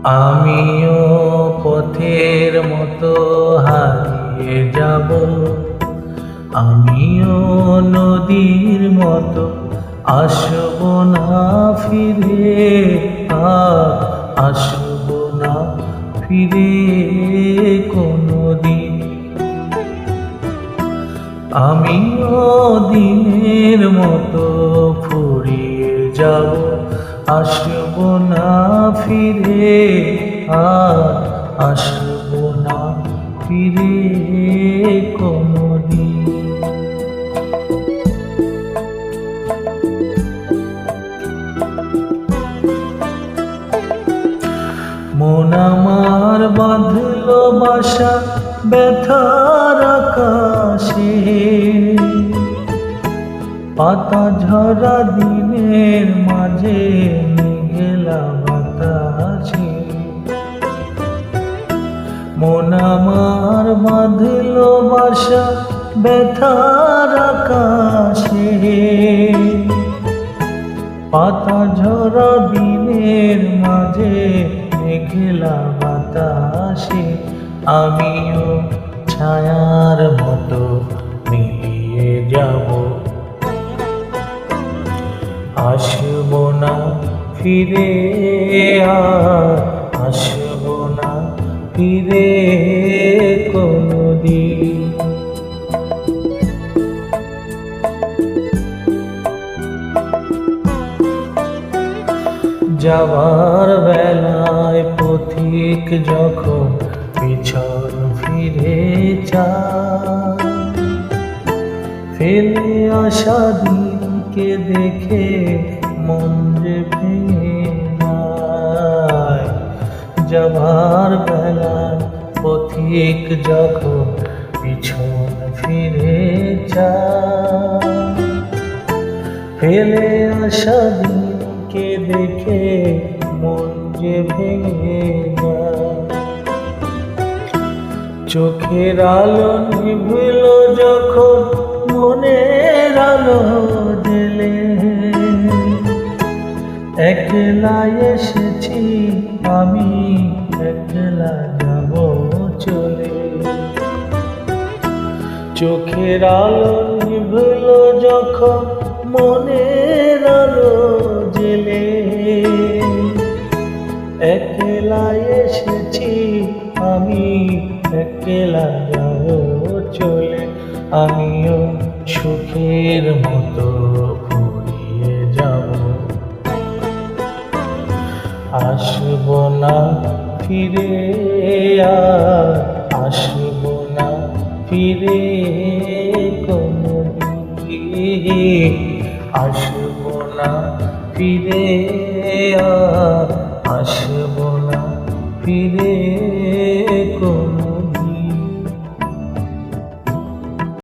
আমিও পথের মতো হারিয়ে যাব, আমিও নদীর মতো আসব না ফিরে, আর আসব না ফিরে কোনদিন। আমিও দিনের মতো ফুরিয়ে যাব, আসব না ফিরে, আর আসব না ফিরে কোনদিন। মন আমার বাঁধলো বাসা ব্যথার আকাশে, পাতা ঝরা দিনের মাঝে মেঘলা বাতাসে। মন আমার বাঁধলো বাসা ব্যথার আকাশে, পাতা ঝরা দিনের মাঝে মেঘলা বাতাসে। আমিও ছায়ার মতো মিলিয়ে যাব, আসব না ফিরে, আর আসব না ফিরে কোনদিন। যাবার বেলায় পথিক যখন পিছন ফিরে চায়, ফেলে আসা দিনকে দেখে মন যে ভেঙে যায়। যাবার বেলায় পথিক যখন পিছন ফিরে চায়, ফেলে আসা দিনকে দেখে মন যে ভেঙে যায়। চোখের আলো নিভল যখন মনের আলো জেলে, একলা এসেছি আমি, একলা যাব চলে। চোখের আলো নিভল যখন মনের আলো জেলে, একলা এসেছি আমি, একলা যাব চলে। আমিও সুখের মতো ফুরিয়ে যাব, আসব না ফিরে, আর আসব না ফিরে কোনদিন। আসব না ফিরে, আর আসব না ফিরে কোন